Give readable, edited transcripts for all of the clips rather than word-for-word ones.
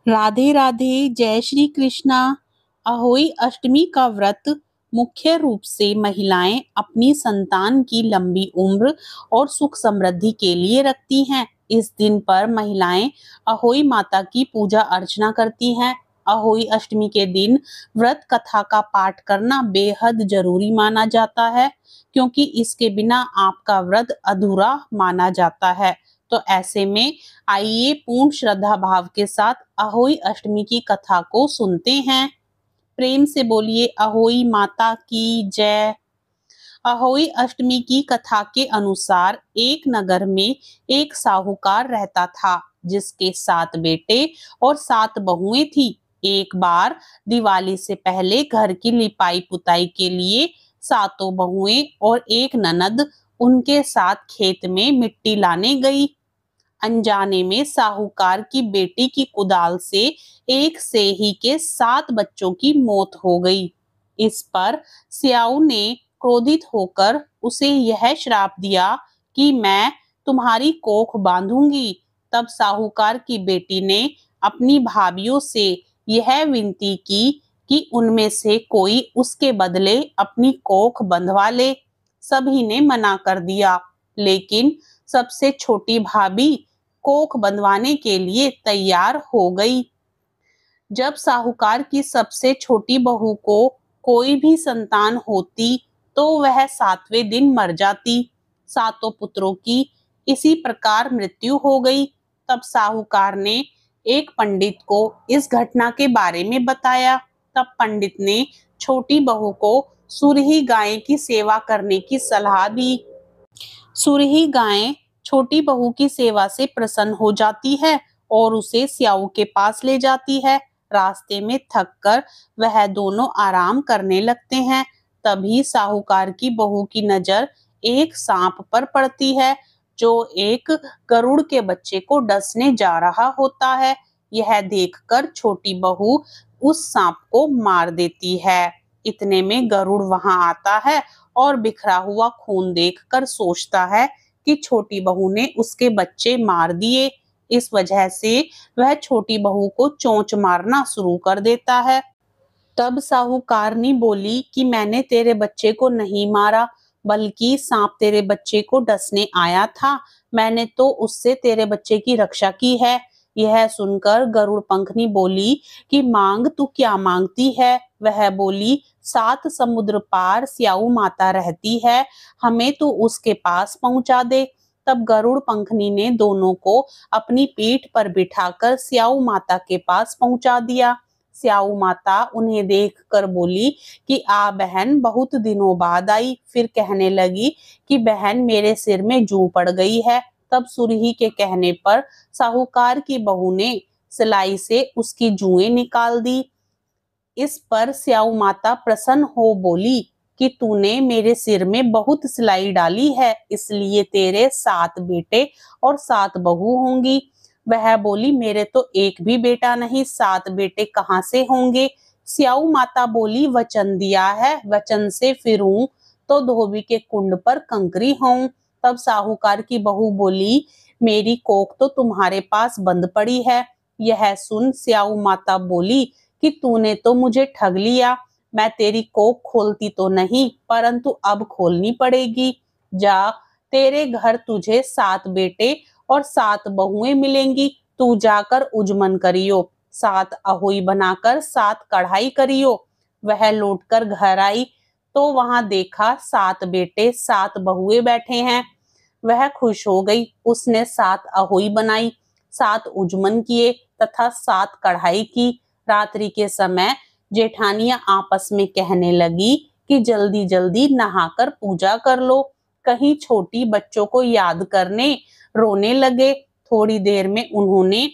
राधे राधे, जय श्री कृष्णा। अहोई अष्टमी का व्रत मुख्य रूप से महिलाएं अपनी संतान की लंबी उम्र और सुख समृद्धि के लिए रखती हैं। इस दिन पर महिलाएं अहोई माता की पूजा अर्चना करती हैं। अहोई अष्टमी के दिन व्रत कथा का पाठ करना बेहद जरूरी माना जाता है, क्योंकि इसके बिना आपका व्रत अधूरा माना जाता है। तो ऐसे में आइए पूर्ण श्रद्धा भाव के साथ अहोई अष्टमी की कथा को सुनते हैं। प्रेम से बोलिए अहोई माता की जय। अहोई अष्टमी की कथा के अनुसार एक नगर में एक साहूकार रहता था, जिसके 7 बेटे और 7 बहुएं थी। एक बार दिवाली से पहले घर की लिपाई पुताई के लिए सातों बहुएं और एक ननद उनके साथ खेत में मिट्टी लाने गई। अनजाने में साहूकार की बेटी की कुदाल से एक सेही के 7 बच्चों की मौत हो गई। इस पर स्याऊ ने क्रोधित होकर उसे यह श्राप दिया कि मैं तुम्हारी कोख बांधूंगी। तब साहूकार की बेटी ने अपनी भाभियों से यह विनती की कि उनमें से कोई उसके बदले अपनी कोख बंधवा ले। सभी ने मना कर दिया, लेकिन सबसे छोटी भाभी कोख बंधवाने के लिए तैयार हो गई। जब साहूकार की सबसे छोटी बहू को कोई भी संतान होती, तो वह 7वें दिन मर जाती। सातों पुत्रों की इसी प्रकार मृत्यु हो गई। तब साहूकार ने एक पंडित को इस घटना के बारे में बताया। तब पंडित ने छोटी बहू को सुरही गाय की सेवा करने की सलाह दी। सुरही गाय छोटी बहू की सेवा से प्रसन्न हो जाती है और उसे स्याऊ के पास ले जाती है। रास्ते में थककर वह दोनों आराम करने लगते हैं। तभी साहूकार की बहू की नजर एक सांप पर पड़ती है, जो एक गरुड़ के बच्चे को डसने जा रहा होता है। यह देखकर छोटी बहू उस सांप को मार देती है। इतने में गरुड़ वहां आता है और बिखरा हुआ खून देखकर सोचता है कि छोटी बहू ने उसके बच्चे मार दिए। इस वजह से वह छोटी बहू को चोंच मारना शुरू कर देता है। तब साहूकारनी बोली कि मैंने तेरे बच्चे को नहीं मारा, बल्कि सांप तेरे बच्चे को डसने आया था। मैंने तो उससे तेरे बच्चे की रक्षा की है। यह सुनकर गरुड़ पंखनी बोली कि मांग तू क्या मांगती है। वह बोली, 7 समुद्र पार स्याऊ माता रहती है, हमें तू उसके पास पहुंचा दे। तब गरुड़ पंखनी ने दोनों को अपनी पीठ पर बिठाकर स्याऊ माता के पास पहुंचा दिया। स्याऊ माता उन्हें देखकर बोली कि आ बहन, बहुत दिनों बाद आई। फिर कहने लगी कि बहन, मेरे सिर में जूं पड़ गई है। तब सुरही के कहने पर साहूकार की बहू ने सिलाई से उसकी जुएं निकाल दी। इस पर स्याऊ माता प्रसन्न हो बोली कि तूने मेरे सिर में बहुत सिलाई डाली है, इसलिए तेरे 7 बेटे और 7 बहू होंगी। वह बोली, मेरे तो एक भी बेटा नहीं, 7 बेटे कहाँ से होंगे। स्याऊ माता बोली, वचन दिया है, वचन से फिरूं तो धोबी के कुंड पर कंकरी होऊं। तब साहूकार की बहू बोली, मेरी कोख तो तुम्हारे पास बंद पड़ी है। यह सुन स्याऊ माता बोली कि तूने तो मुझे ठग लिया। मैं तेरी कोख खोलती तो नहीं, परंतु अब खोलनी पड़ेगी। जा, तेरे घर तुझे 7 बेटे और 7 बहुएं मिलेंगी। तू जाकर उजमन करियो, 7 अहोई बनाकर 7 कढ़ाई करियो। वह लौटकर घर आई तो वहां देखा 7 बेटे 7 बहुएं बैठे हैं। वह खुश हो गई। उसने 7 अहोई बनाई, 7 उजमन किए तथा 7 कढ़ाई की। रात्रि के समय जेठानियां आपस में कहने लगी कि जल्दी जल्दी नहाकर पूजा कर लो, कहीं छोटी बच्चों को याद करने रोने लगे। थोड़ी देर में उन्होंने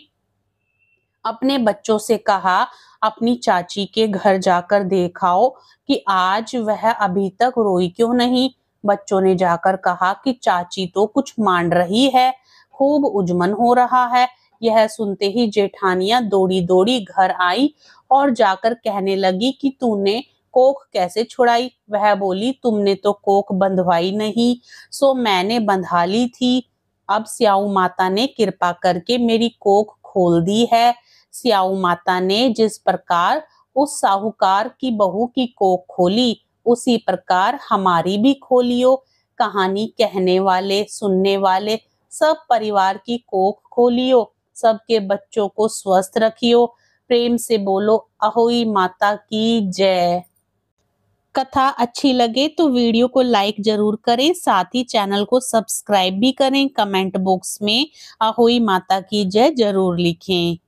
अपने बच्चों से कहा, अपनी चाची के घर जाकर देखाओ कि आज वह अभी तक रोई क्यों नहीं। बच्चों ने जाकर कहा कि चाची तो कुछ मान रही है, खूब उजमन हो रहा है। यह सुनते ही जेठानियां दौड़ी दौड़ी घर आई और जाकर कहने लगी कि तूने कोख कैसे छुड़ाई। वह बोली, तुमने तो कोख बंधवाई नहीं, सो मैंने बंधा ली थी। अब स्याऊ माता ने कृपा करके मेरी कोख खोल दी है। स्याऊ माता ने जिस प्रकार उस साहूकार की बहू की कोख खोली, उसी प्रकार हमारी भी खोलियो। कहानी कहने वाले, सुनने वाले सब परिवार की कोख खोलियो। सबके बच्चों को स्वस्थ रखियो। प्रेम से बोलो अहोई माता की जय। कथा अच्छी लगे तो वीडियो को लाइक जरूर करें, साथ ही चैनल को सब्सक्राइब भी करें। कमेंट बॉक्स में अहोई माता की जय जरूर लिखें।